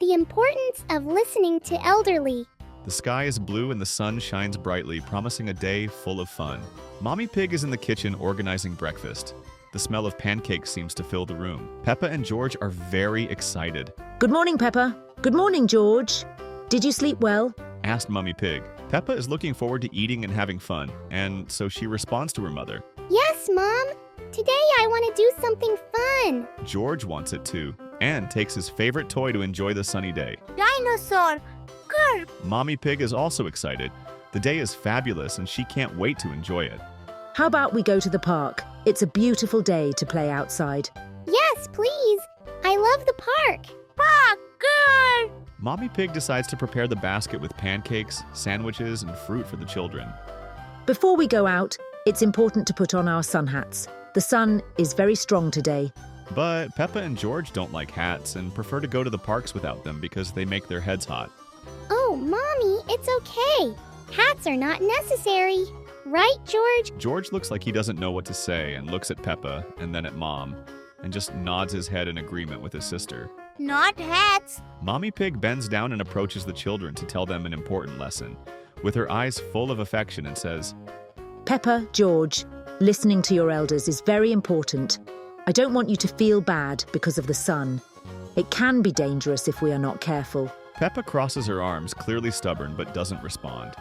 The importance of listening to elderly. The sky is blue and the sun shines brightly, promising a day full of fun. Mommy Pig is in the kitchen organizing breakfast. The smell of pancakes seems to fill the room. Peppa and George are very excited. Good morning, Peppa. Good morning, George. Did you sleep well? Asked Mommy Pig. Peppa is looking forward to eating and having fun, and so she responds to her mother. Yes, Mom. Today I want to do something fun. George wants it too, and takes his favorite toy to enjoy the sunny day. Dinosaur. Grr. Mommy Pig is also excited. The day is fabulous and she can't wait to enjoy it. How about we go to the park? It's a beautiful day to play outside. Yes, please. I love the park. Park. Grr. Mommy Pig decides to prepare the basket with pancakes, sandwiches, and fruit for the children. Before we go out, it's important to put on our sun hats. The sun is very strong today. But Peppa and George don't like hats and prefer to go to the parks without them because they make their heads hot. Oh, Mommy, it's okay. Hats are not necessary. Right, George? George looks like he doesn't know what to say and looks at Peppa and then at Mom and just nods his head in agreement with his sister. Not hats. Mommy Pig bends down and approaches the children to tell them an important lesson, with her eyes full of affection, and says, Peppa, George, listening to your elders is very important. I don't want you to feel bad because of the sun. It can be dangerous if we are not careful. Peppa crosses her arms, clearly stubborn, but doesn't respond.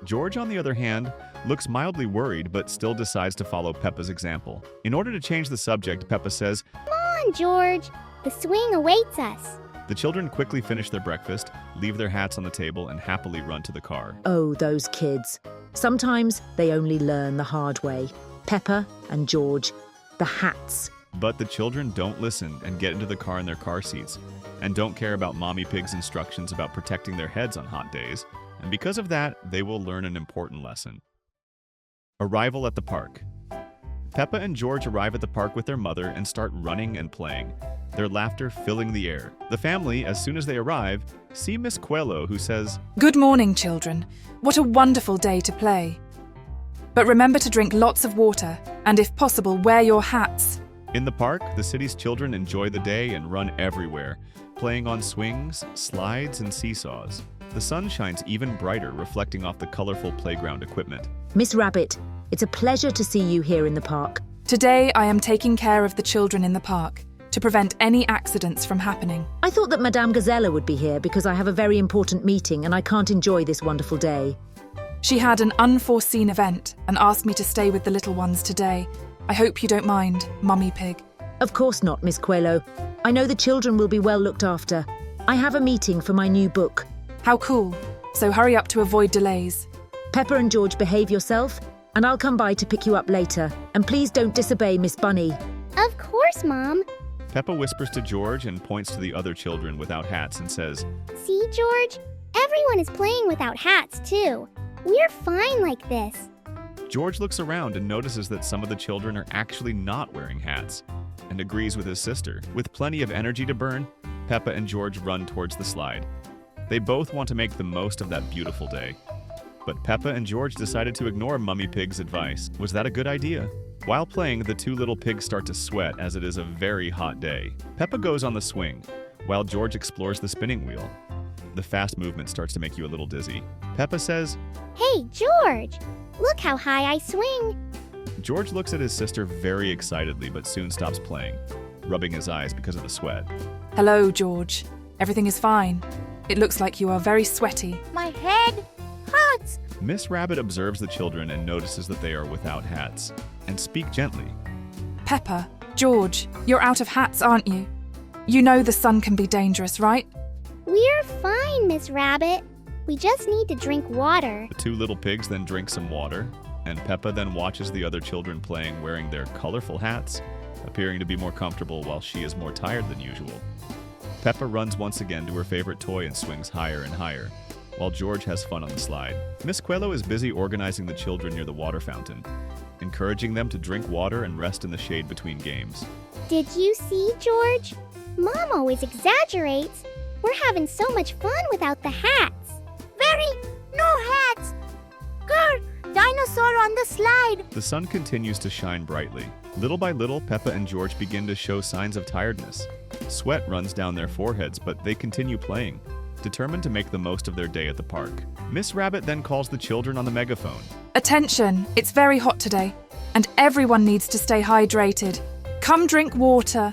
George, on the other hand, looks mildly worried, but still decides to follow Peppa's example. In order to change the subject, Peppa says, Come on, George. The swing awaits us. The children quickly finish their breakfast, leave their hats on the table, and happily run to the car. Oh, those kids. Sometimes they only learn the hard way. Peppa and George, the hats. But the children don't listen and get into the car in their car seats, and don't care about Mommy Pig's instructions about protecting their heads on hot days, and because of that, they will learn an important lesson. Arrival at the park. Peppa and George arrive at the park with their mother and start running and playing, their laughter filling the air. The family, as soon as they arrive, see Miss Coelho, who says, Good morning, children. What a wonderful day to play. But remember to drink lots of water, and if possible, wear your hats. In the park, the city's children enjoy the day and run everywhere, playing on swings, slides, and seesaws. The sun shines even brighter, reflecting off the colorful playground equipment. Miss Rabbit, it's a pleasure to see you here in the park. Today, I am taking care of the children in the park to prevent any accidents from happening. I thought that Madame Gazella would be here because I have a very important meeting and I can't enjoy this wonderful day. She had an unforeseen event and asked me to stay with the little ones today. I hope you don't mind, Mummy Pig. Of course not, Miss Coelho. I know the children will be well looked after. I have a meeting for my new book. How cool. So hurry up to avoid delays. Peppa and George, behave yourself, and I'll come by to pick you up later. And please don't disobey Miss Bunny. Of course, Mom. Peppa whispers to George and points to the other children without hats and says, See, George? Everyone is playing without hats, too. We're fine like this. George looks around and notices that some of the children are actually not wearing hats, and agrees with his sister. With plenty of energy to burn, Peppa and George run towards the slide. They both want to make the most of that beautiful day. But Peppa and George decided to ignore Mummy Pig's advice. Was that a good idea? While playing, the two little pigs start to sweat as it is a very hot day. Peppa goes on the swing, while George explores the spinning wheel. The fast movement starts to make you a little dizzy. Peppa says, Hey, George! Look how high I swing. George looks at his sister very excitedly but soon stops playing, rubbing his eyes because of the sweat. Hello, George. Everything is fine. It looks like you are very sweaty. My head hurts. Miss Rabbit observes the children and notices that they are without hats, and speak gently. Peppa, George, you're out of hats, aren't you? You know the sun can be dangerous, right? We're fine, Miss Rabbit. We just need to drink water. The two little pigs then drink some water, and Peppa then watches the other children playing wearing their colorful hats, appearing to be more comfortable while she is more tired than usual. Peppa runs once again to her favorite toy and swings higher and higher, while George has fun on the slide. Miss Coelho is busy organizing the children near the water fountain, encouraging them to drink water and rest in the shade between games. Did you see, George? Mom always exaggerates. We're having so much fun without the hats. No hats. Grr, dinosaur on the slide. The sun continues to shine brightly. Little by little, Peppa and George begin to show signs of tiredness. Sweat runs down their foreheads, but they continue playing, determined to make the most of their day at the park. Miss Rabbit then calls the children on the megaphone. Attention, it's very hot today, and everyone needs to stay hydrated. Come drink water.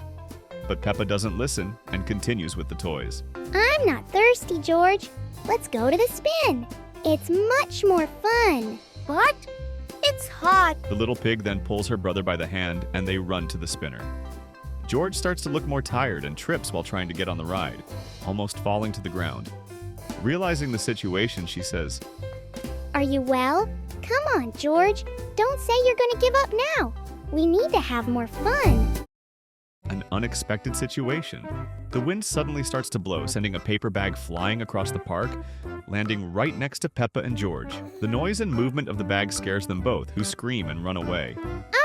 But Peppa doesn't listen and continues with the toys. I'm not thirsty, George. Let's go to the spin. It's much more fun. But it's hot. The little pig then pulls her brother by the hand and they run to the spinner. George starts to look more tired and trips while trying to get on the ride, almost falling to the ground. Realizing the situation, she says, Are you well? Come on, George. Don't say you're going to give up now. We need to have more fun. An unexpected situation. The wind suddenly starts to blow, sending a paper bag flying across the park, landing right next to Peppa and George. The noise and movement of the bag scares them both, who scream and run away.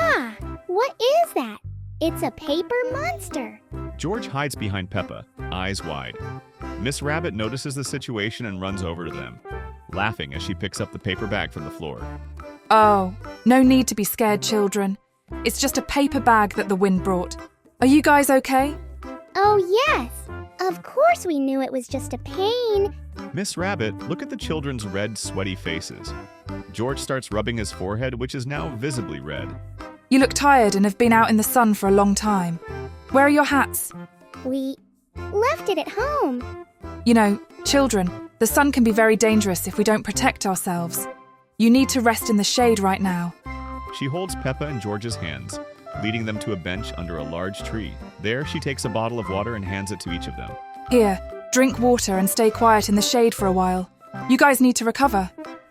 Ah, what is that? It's a paper monster. George hides behind Peppa, eyes wide. Miss Rabbit notices the situation and runs over to them, laughing as she picks up the paper bag from the floor. Oh, no need to be scared, children. It's just a paper bag that the wind brought. Are you guys okay? Oh, yes. Of course we knew it was just a pain. Miss Rabbit, look at the children's red, sweaty faces. George starts rubbing his forehead, which is now visibly red. You look tired and have been out in the sun for a long time. Where are your hats? We left it at home. You know, children, the sun can be very dangerous if we don't protect ourselves. You need to rest in the shade right now. She holds Peppa and George's hands, leading them to a bench under a large tree. There, she takes a bottle of water and hands it to each of them. Here, drink water and stay quiet in the shade for a while. You guys need to recover.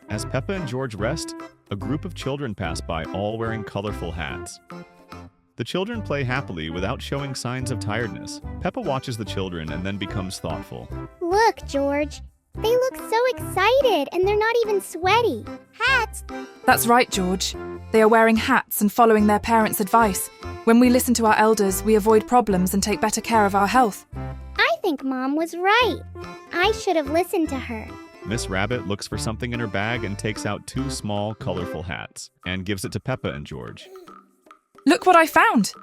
As Peppa and George rest, a group of children pass by, all wearing colorful hats. The children play happily without showing signs of tiredness. Peppa watches the children and then becomes thoughtful. Look, George. They look so excited and they're not even sweaty. Hats. That's right, George. They are wearing hats and following their parents' advice. When we listen to our elders, we avoid problems and take better care of our health. I think Mom was right. I should have listened to her. Miss Rabbit looks for something in her bag and takes out 2 small, colorful hats and gives it to Peppa and George. Look what I found!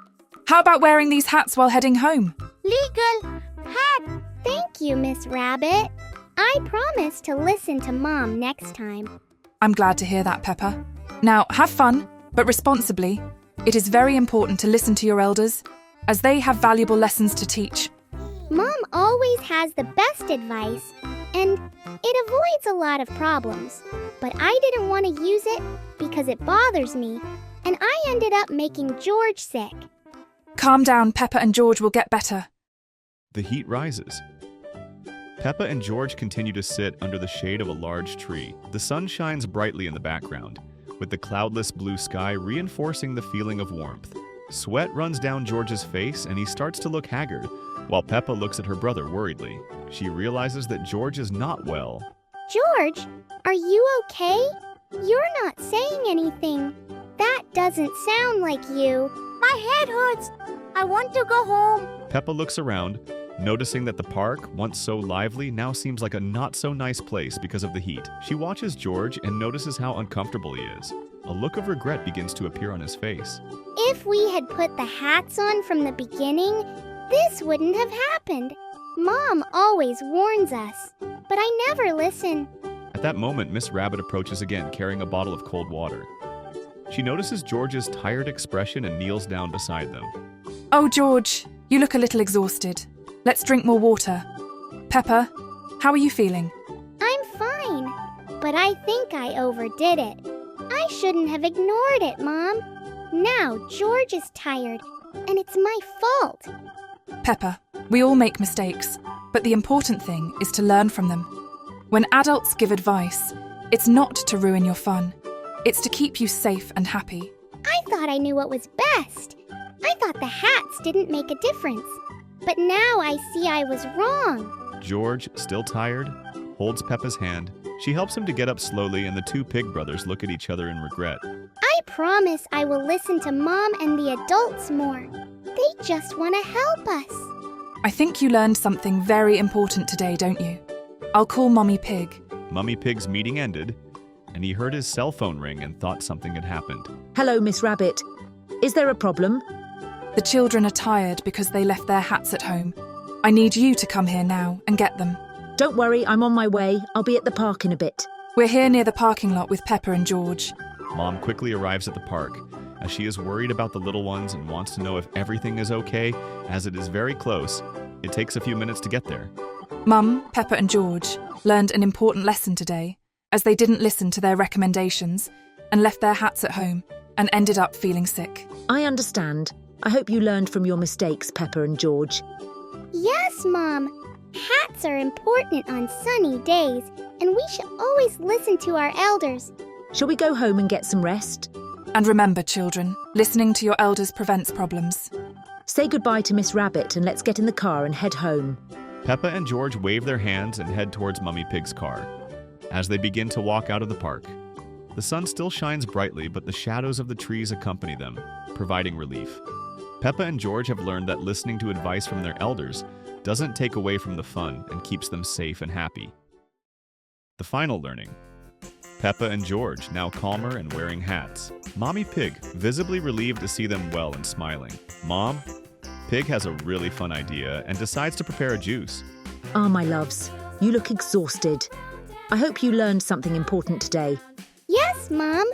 How about wearing these hats while heading home? Legal hat. Thank you, Miss Rabbit. I promise to listen to Mom next time. I'm glad to hear that, Peppa. Now, have fun, but responsibly. It is very important to listen to your elders, as they have valuable lessons to teach. Mom always has the best advice, and it avoids a lot of problems. But I didn't want to use it because it bothers me, and I ended up making George sick. Calm down, Peppa and George will get better. The heat rises. Peppa and George continue to sit under the shade of a large tree. The sun shines brightly in the background, with the cloudless blue sky reinforcing the feeling of warmth. Sweat runs down George's face and he starts to look haggard, while Peppa looks at her brother worriedly. She realizes that George is not well. George, are you okay? You're not saying anything. That doesn't sound like you. My head hurts. I want to go home. Peppa looks around, noticing that the park, once so lively, now seems like a not-so-nice place because of the heat. She watches George and notices how uncomfortable he is. A look of regret begins to appear on his face. If we had put the hats on from the beginning, this wouldn't have happened. Mom always warns us, but I never listen. At that moment, Miss Rabbit approaches again, carrying a bottle of cold water. She notices George's tired expression and kneels down beside them. Oh, George, you look a little exhausted. Let's drink more water. Peppa, how are you feeling? I'm fine, but I think I overdid it. I shouldn't have ignored it, Mom. Now George is tired, and it's my fault. Peppa, we all make mistakes, but the important thing is to learn from them. When adults give advice, it's not to ruin your fun. It's to keep you safe and happy. I thought I knew what was best. I thought the hats didn't make a difference. But now I see I was wrong. George, still tired, holds Peppa's hand. She helps him to get up slowly, and the 2 pig brothers look at each other in regret. I promise I will listen to Mom and the adults more. They just want to help us. I think you learned something very important today, don't you? I'll call Mummy Pig. Mummy Pig's meeting ended, and he heard his cell phone ring and thought something had happened. Hello, Miss Rabbit. Is there a problem? The children are tired because they left their hats at home, I need you to come here now and get them. Don't worry, I'm on my way. I'll be at the park in a bit. We're here near the parking lot with Peppa and George. Mom quickly arrives at the park, as she is worried about the little ones and wants to know if everything is okay, as it is very close. It takes a few minutes to get there. Mum, Peppa and George learned an important lesson today, as they didn't listen to their recommendations and left their hats at home and ended up feeling sick. I understand. I hope you learned from your mistakes, Peppa and George. Yes, Mom. Hats are important on sunny days, and we should always listen to our elders. Shall we go home and get some rest? And remember, children, listening to your elders prevents problems. Say goodbye to Miss Rabbit and let's get in the car and head home. Peppa and George wave their hands and head towards Mummy Pig's car. As they begin to walk out of the park, the sun still shines brightly, but the shadows of the trees accompany them, providing relief. Peppa and George have learned that listening to advice from their elders doesn't take away from the fun and keeps them safe and happy. The final learning. Peppa and George, now calmer and wearing hats. Mommy Pig, visibly relieved to see them well and smiling. Mom, Pig has a really fun idea and decides to prepare a juice. Ah, my loves, you look exhausted. I hope you learned something important today. Yes, Mom.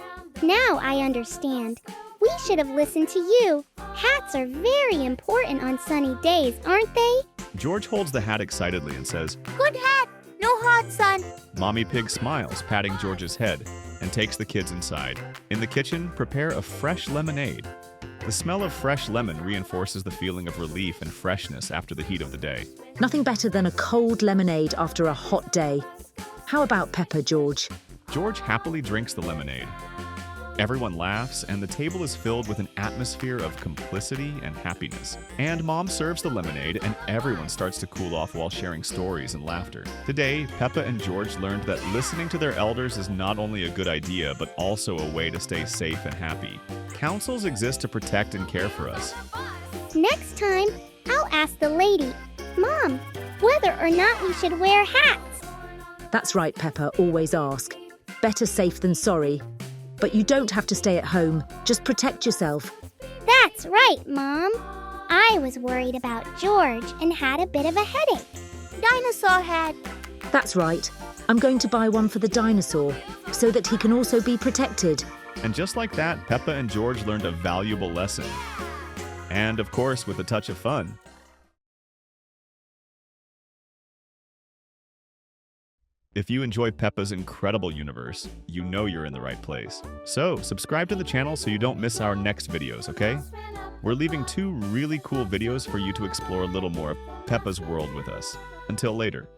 Now I understand. We should have listened to you. Hats are very important on sunny days, aren't they? George holds the hat excitedly and says, Good hat. No hot sun. Mommy Pig smiles, patting George's head, and takes the kids inside. In the kitchen, prepare a fresh lemonade. The smell of fresh lemon reinforces the feeling of relief and freshness after the heat of the day. Nothing better than a cold lemonade after a hot day. How about Peppa, George? George happily drinks the lemonade. Everyone laughs, and the table is filled with an atmosphere of complicity and happiness. And Mom serves the lemonade, and everyone starts to cool off while sharing stories and laughter. Today, Peppa and George learned that listening to their elders is not only a good idea, but also a way to stay safe and happy. Councils exist to protect and care for us. Next time, I'll ask the lady, Mom, whether or not we should wear hats. That's right, Peppa, always ask. Better safe than sorry. But you don't have to stay at home. Just protect yourself. That's right, Mom. I was worried about George and had a bit of a headache. Dinosaur head. That's right. I'm going to buy one for the dinosaur so that he can also be protected. And just like that, Peppa and George learned a valuable lesson. And of course, with a touch of fun. If you enjoy Peppa's incredible universe, you know you're in the right place. So, subscribe to the channel so you don't miss our next videos, okay? We're leaving 2 really cool videos for you to explore a little more of Peppa's world with us. Until later.